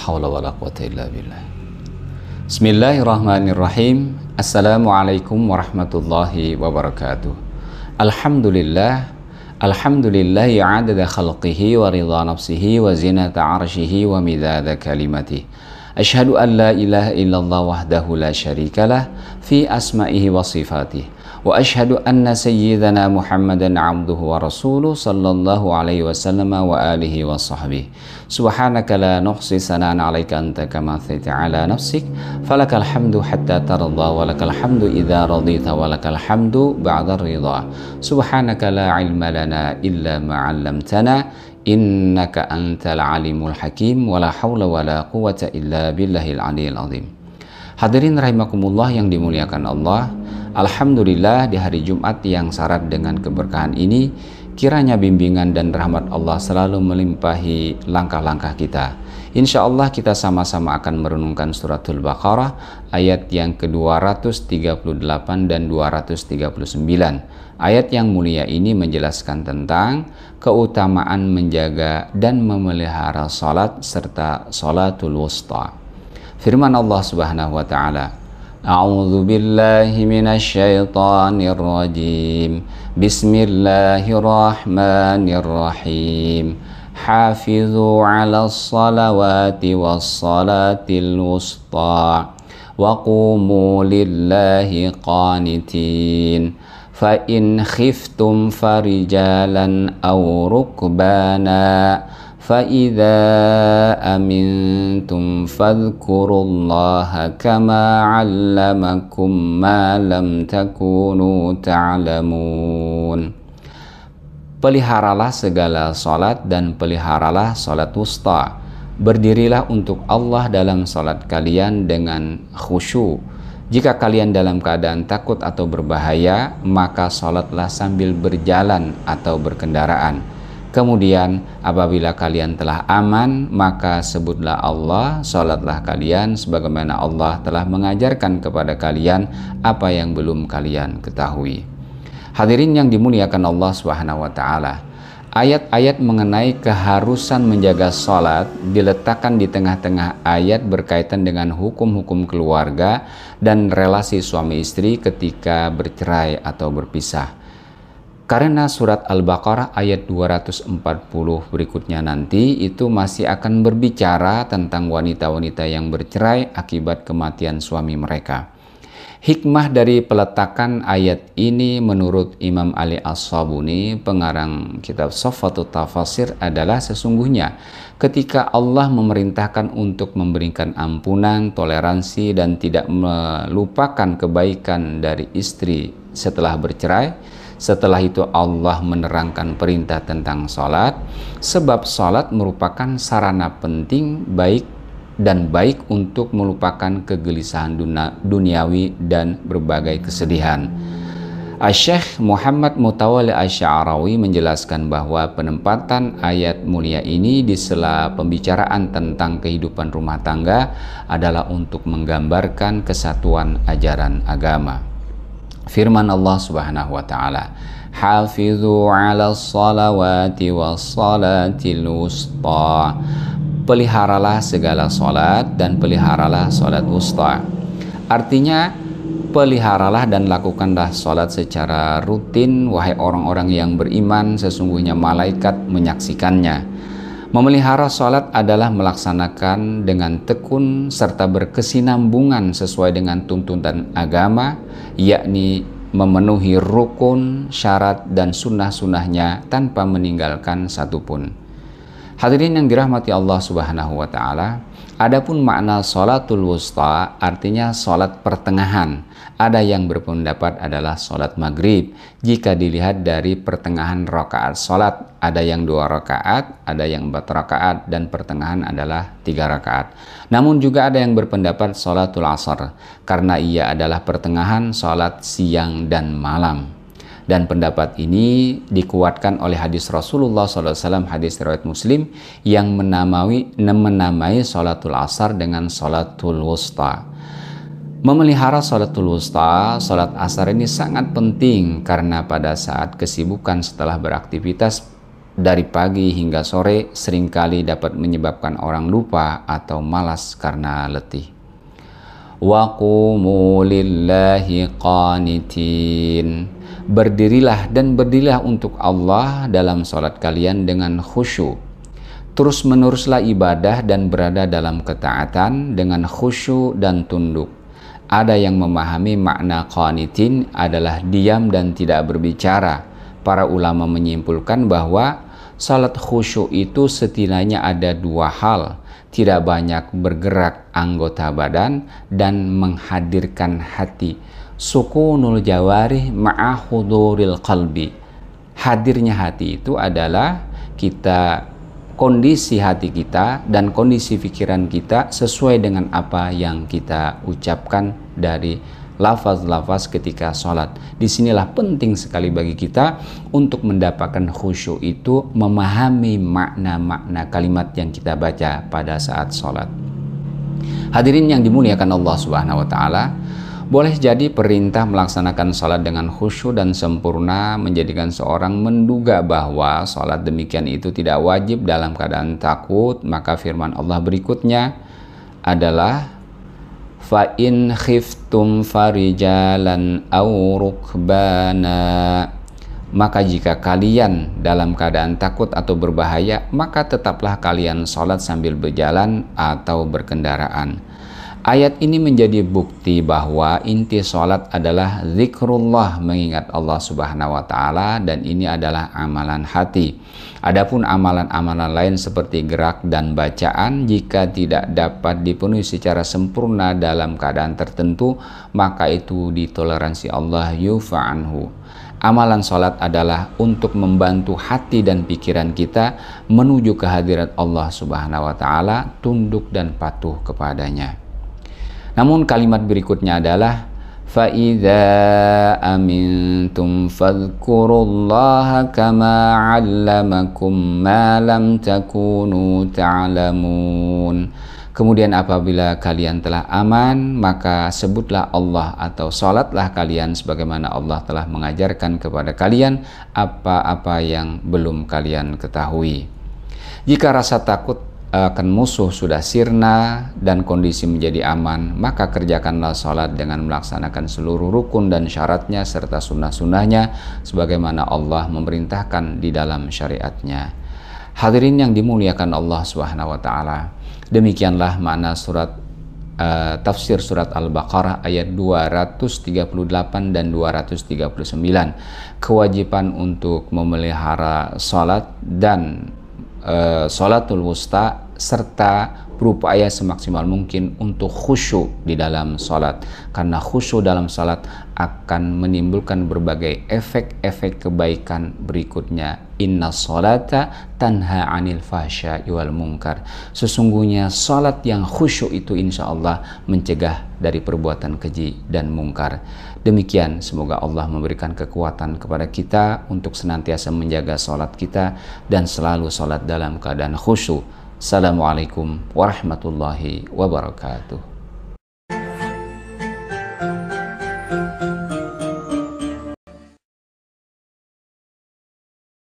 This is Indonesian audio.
haula wala quwata illa billah. Bismillahirrahmanirrahim. Assalamualaikum warahmatullahi wabarakatuh. Alhamdulillah. Alhamdulillahi adada khalqihi wa ridha nafsihi wa zinata arshihi wa midada kalimatihi. Asyhadu an la ilaha illallah wahdahu la syarikalah fi asma'ihi wa sifatih. Wa asyhadu anna sayyidana Muhammadan abduhu wa rasuluh sallallahu alaihi wasallam wa alihi wa sahbihi. Subhanaka la nuhsi sana'an 'alaika anta kama athnaita 'ala nafsik. Falakal hamdu hatta tarda wa lakal hamdu idza radita wa lakal hamdu ba'da ridha. Subhanaka la 'ilma lana illa ma 'allamtana innaka antal alimul hakim wa la haula wa la quwata illa billahil aliyil azim. Hadirin rahimakumullah yang dimuliakan Allah, alhamdulillah di hari Jumat yang syarat dengan keberkahan ini, kiranya bimbingan dan rahmat Allah selalu melimpahi langkah-langkah kita. Insya Allah kita sama-sama akan merenungkan suratul Baqarah ayat yang ke-238 dan 239. Ayat yang mulia ini menjelaskan tentang keutamaan menjaga dan memelihara salat serta salatul wusta. Firman Allah Subhanahu wa taala, A'udzu billahi minasy syaithanir rajim. Bismillahirrahmanirrahim. Hafizu 'alas salawati was salatil wusta wa qumu lillahi qanitin. Fa in khiftum farijalan aw rukbana فَإِذَا أَمِنْتُمْ فَاذْكُرُوا اللَّهَ كَمَا عَلَّمَكُمْ مَا لَمْ تَكُونُوا تَعْلَمُونَ. Peliharalah segala salat dan peliharalah salat wusta. Berdirilah untuk Allah dalam salat kalian dengan khusyuk. Jika kalian dalam keadaan takut atau berbahaya, maka salatlah sambil berjalan atau berkendaraan. Kemudian apabila kalian telah aman, maka sebutlah Allah, salatlah kalian sebagaimana Allah telah mengajarkan kepada kalian apa yang belum kalian ketahui. Hadirin yang dimuliakan Allah Subhanahu wa taala. Ayat-ayat mengenai keharusan menjaga salat diletakkan di tengah-tengah ayat berkaitan dengan hukum-hukum keluarga dan relasi suami istri ketika bercerai atau berpisah. Karena surat Al-Baqarah ayat 240 berikutnya nanti itu masih akan berbicara tentang wanita-wanita yang bercerai akibat kematian suami mereka. Hikmah dari peletakan ayat ini menurut Imam Ali As-Sabuni, pengarang kitab Shaffatut Tafasir, adalah sesungguhnya ketika Allah memerintahkan untuk memberikan ampunan, toleransi, dan tidak melupakan kebaikan dari istri setelah bercerai. Setelah itu Allah menerangkan perintah tentang salat, sebab salat merupakan sarana penting baik untuk melupakan kegelisahan duniawi dan berbagai kesedihan. Syekh Muhammad Mutawalli Asy'arawi menjelaskan bahwa penempatan ayat mulia ini di sela pembicaraan tentang kehidupan rumah tangga adalah untuk menggambarkan kesatuan ajaran agama. Firman Allah Subhanahu wa taala, Hafizu 'alas salawati was salatil wusta. Peliharalah segala salat dan peliharalah salat wusta. Artinya, peliharalah dan lakukanlah salat secara rutin, wahai orang-orang yang beriman, sesungguhnya malaikat menyaksikannya. Memelihara salat adalah melaksanakan dengan tekun serta berkesinambungan sesuai dengan tuntunan agama, yakni memenuhi rukun, syarat, dan sunnah-sunnahnya tanpa meninggalkan satupun. Hadirin yang dirahmati Allah Subhanahu wa taala, adapun makna salatul wusta artinya salat pertengahan. Ada yang berpendapat adalah salat maghrib jika dilihat dari pertengahan rakaat salat. Ada yang 2 rakaat, ada yang 4 rakaat, dan pertengahan adalah 3 rakaat. Namun juga ada yang berpendapat salatul asar karena ia adalah pertengahan salat siang dan malam. Dan pendapat ini dikuatkan oleh hadis Rasulullah SAW, hadis riwayat Muslim, yang menamai salatul asar dengan salatul wusta. Memelihara salatul wusta, salat asar ini sangat penting karena pada saat kesibukan setelah beraktivitas dari pagi hingga sore seringkali dapat menyebabkan orang lupa atau malas karena letih. Wa qumu lillahi qanitin. Berdirilah dan berdirilah untuk Allah dalam salat kalian dengan khusyuk. Terus meneruslah ibadah dan berada dalam ketaatan dengan khusyuk dan tunduk. Ada yang memahami makna qanitin adalah diam dan tidak berbicara. Para ulama menyimpulkan bahwa salat khusyuk itu setidaknya ada dua hal: tidak banyak bergerak anggota badan dan menghadirkan hati. Sukunul jawarih ma'a huduril qalbi. Hadirnya hati itu adalah kondisi hati kita dan kondisi pikiran kita sesuai dengan apa yang kita ucapkan dari lafaz-lafaz ketika sholat. Disinilah penting sekali bagi kita untuk mendapatkan khusyuk itu, memahami makna-makna kalimat yang kita baca pada saat sholat. Hadirin yang dimuliakan Allah Subhanahu wa Ta'ala, boleh jadi perintah melaksanakan sholat dengan khusyuk dan sempurna menjadikan seorang menduga bahwa sholat demikian itu tidak wajib dalam keadaan takut. Maka firman Allah berikutnya adalah fa in khiftum farijalan aw rukbana. Maka jika kalian dalam keadaan takut atau berbahaya, maka tetaplah kalian sholat sambil berjalan atau berkendaraan. Ayat ini menjadi bukti bahwa inti sholat adalah zikrullah, mengingat Allah Subhanahu wa Ta'ala, dan ini adalah amalan hati. Adapun amalan-amalan lain seperti gerak dan bacaan, jika tidak dapat dipenuhi secara sempurna dalam keadaan tertentu, maka itu ditoleransi Allah yufa'anhu. Amalan sholat adalah untuk membantu hati dan pikiran kita menuju kehadirat Allah Subhanahu wa Ta'ala, tunduk dan patuh kepadanya. Namun kalimat berikutnya adalah فَإِذَا أَمِنْتُمْ فَاذْكُرُوا اللَّهَ كَمَا عَلَّمَكُمْ مَا لَمْ تَكُونُوا تَعْلَمُونَ. Kemudian apabila kalian telah aman, maka sebutlah Allah atau salatlah kalian sebagaimana Allah telah mengajarkan kepada kalian apa-apa yang belum kalian ketahui. Jika rasa takut akan musuh sudah sirna dan kondisi menjadi aman, maka kerjakanlah salat dengan melaksanakan seluruh rukun dan syaratnya serta sunnah-sunnahnya sebagaimana Allah memerintahkan di dalam syariatnya. Hadirin yang dimuliakan Allah Subhanahu wa Ta'ala, demikianlah makna tafsir surat Al-Baqarah ayat 238 dan 239. Kewajiban untuk memelihara salat dan salatul wusta serta berupaya semaksimal mungkin untuk khusyuk di dalam salat, karena khusyuk dalam salat akan menimbulkan berbagai efek-efek kebaikan berikutnya. Inna sholata tanha anil fahsya'i wal munkar. Sesungguhnya salat yang khusyuk itu insya Allah mencegah dari perbuatan keji dan mungkar. Demikian, semoga Allah memberikan kekuatan kepada kita untuk senantiasa menjaga salat kita dan selalu salat dalam keadaan khusyuk. Assalamualaikum warahmatullahi wabarakatuh.